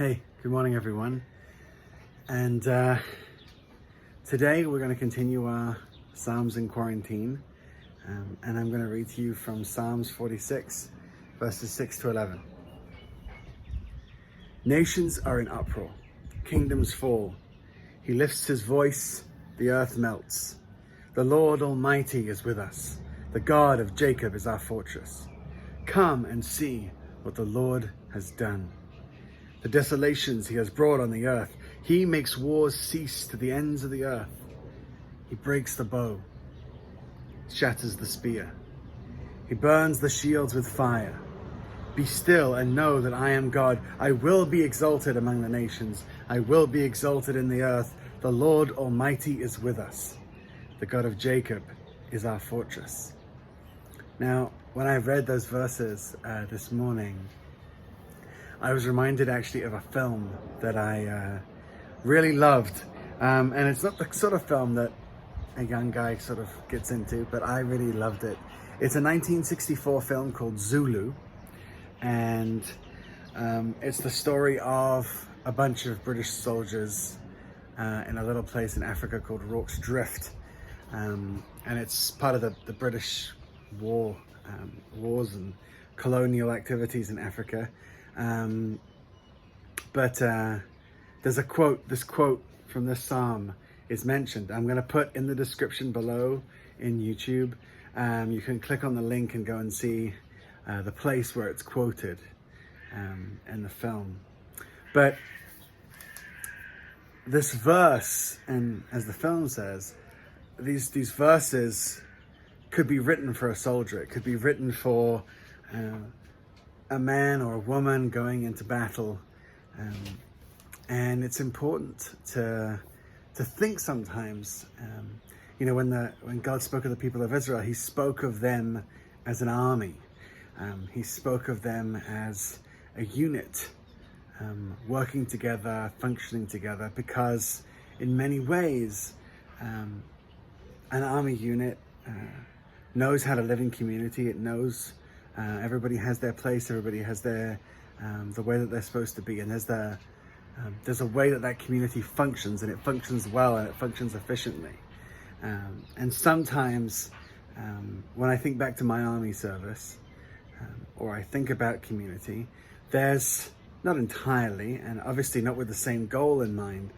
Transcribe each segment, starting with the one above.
Hey, good morning everyone. And today we're going to continue our Psalms in quarantine. And I'm going to read to you from Psalms 46, verses 6 to 11. Nations are in uproar, kingdoms fall. He lifts his voice, the earth melts. The Lord Almighty is with us. The God of Jacob is our fortress. Come and see what the Lord has done. The desolations he has brought on the earth. He makes wars cease to the ends of the earth. He breaks the bow, shatters the spear. He burns the shields with fire. Be still and know that I am God. I will be exalted among the nations. I will be exalted in the earth. The Lord Almighty is with us. The God of Jacob is our fortress. Now, when I read those verses this morning, I was reminded actually of a film that I really loved. And it's not the sort of film that a young guy sort of gets into, but I really loved it. It's a 1964 film called Zulu. And it's the story of a bunch of British soldiers in a little place in Africa called Rorke's Drift. And it's part of the British wars and colonial activities in Africa. But there's a quote, this quote from this psalm is mentioned. I'm going to put in the description below in YouTube. You can click on the link and go and see the place where it's quoted in the film. But this verse, and as the film says, these verses could be written for a soldier. It could be written for a man or a woman going into battle, and it's important to think sometimes. When God spoke of the people of Israel, He spoke of them as an army. He spoke of them as a unit, working together, functioning together, because in many ways, an army unit knows how to live in community. It knows everybody has their place, everybody has their the way that they're supposed to be, and there's a way that community functions, and it functions well, and it functions efficiently. And sometimes when I think back to my army service, or I think about community, there's not entirely, and obviously not with the same goal in mind,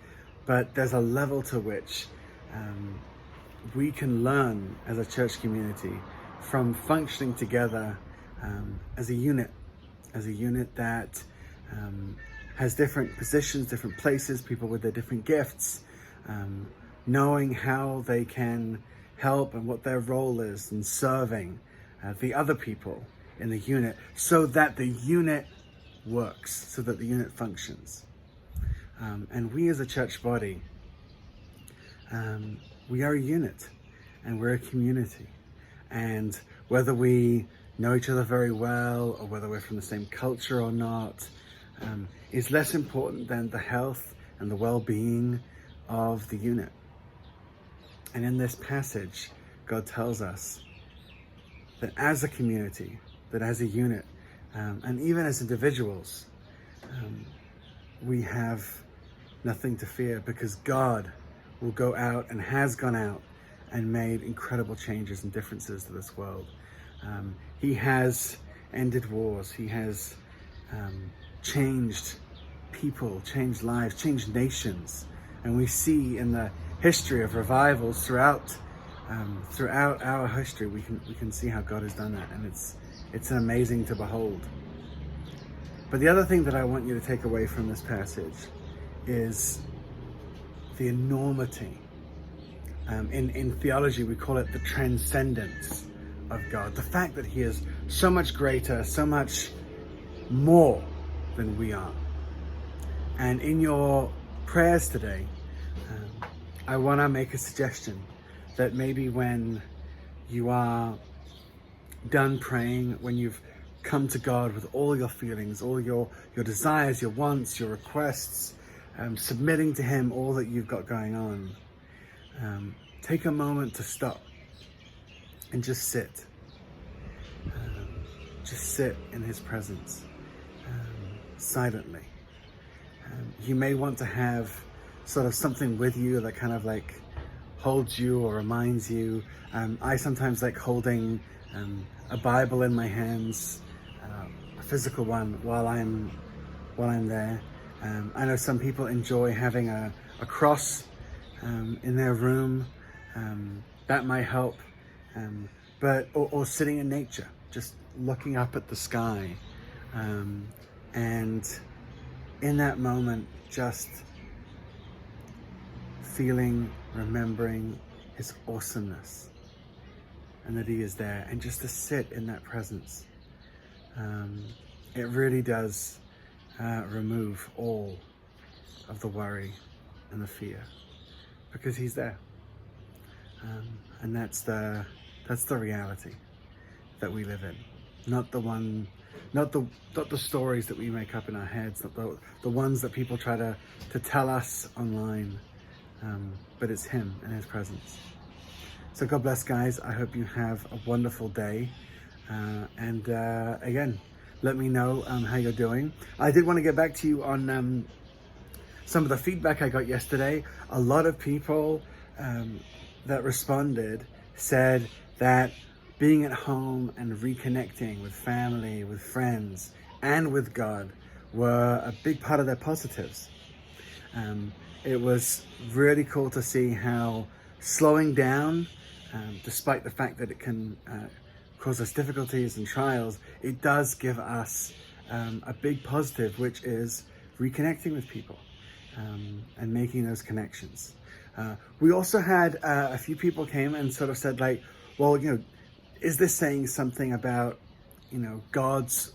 but there's a level to which we can learn as a church community from functioning together as a unit that has different positions, different places, people with their different gifts, knowing how they can help and what their role is in serving the other people in the unit, so that the unit works, so that the unit functions. And we as a church body, we are a unit, and we're a community. And whether we know each other very well, or whether we're from the same culture or not, is less important than the health and the well-being of the unit. And in this passage, God tells us that as a community, that as a unit, and even as individuals, we have nothing to fear, because God will go out and has gone out and made incredible changes and differences to this world. He has ended wars. He has changed people, changed lives, changed nations. And we see in the history of revivals throughout our history, we can see how God has done that, and it's amazing to behold. But the other thing that I want you to take away from this passage is the enormity. In theology, we call it the transcendence of God. The fact that He is so much greater, so much more than we are. And in your prayers today, I want to make a suggestion that maybe when you are done praying, when you've come to God with all your feelings, all your desires, your wants, your requests, submitting to Him all that you've got going on, take a moment to stop and just sit. Just sit in His presence, silently, You may want to have sort of something with you that kind of like holds you or reminds you. I sometimes like holding a Bible in my hands, a physical one, while I'm there. I know some people enjoy having a cross in their room. That might help. Or sitting in nature, just looking up at the sky, and in that moment, just feeling, remembering his awesomeness and that he is there, and just to sit in that presence. It really does remove all of the worry and the fear, because he's there. And that's the reality that we live in, not the stories that we make up in our heads, not the ones that people try to tell us online, but it's him and his presence. So God bless, guys. I hope you have a wonderful day, and again, let me know how you're doing. I did want to get back to you on some of the feedback I got yesterday. A lot of people that responded said that being at home and reconnecting with family, with friends, and with God were a big part of their positives. It was really cool to see how slowing down, despite the fact that it can cause us difficulties and trials, it does give us a big positive, which is reconnecting with people and making those connections. We also had a few people came and sort of said, like, well, is this saying something about, God's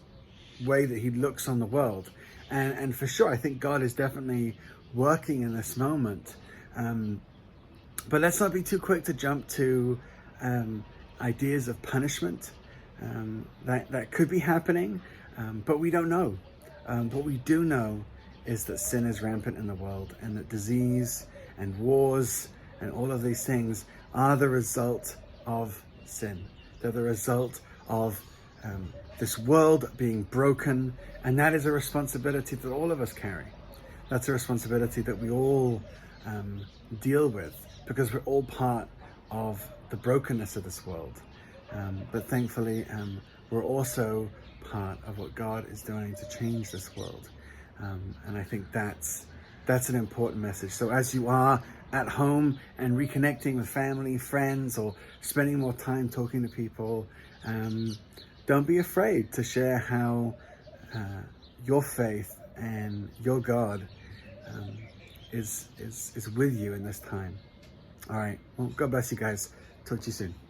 way that he looks on the world? And for sure, I think God is definitely working in this moment. But let's not be too quick to jump to ideas of punishment that could be happening, but we don't know. What we do know is that sin is rampant in the world, and that disease and wars and all of these things are the result of sin. They're the result of this world being broken, and that is a responsibility that all of us carry. That's a responsibility that we all deal with, because we're all part of the brokenness of this world. But thankfully, we're also part of what God is doing to change this world. And I think that's an important message. So as you are at home and reconnecting with family, friends, or spending more time talking to people, don't be afraid to share how your faith and your God is with you in this time. All right. Well, God bless you guys. Talk to you soon.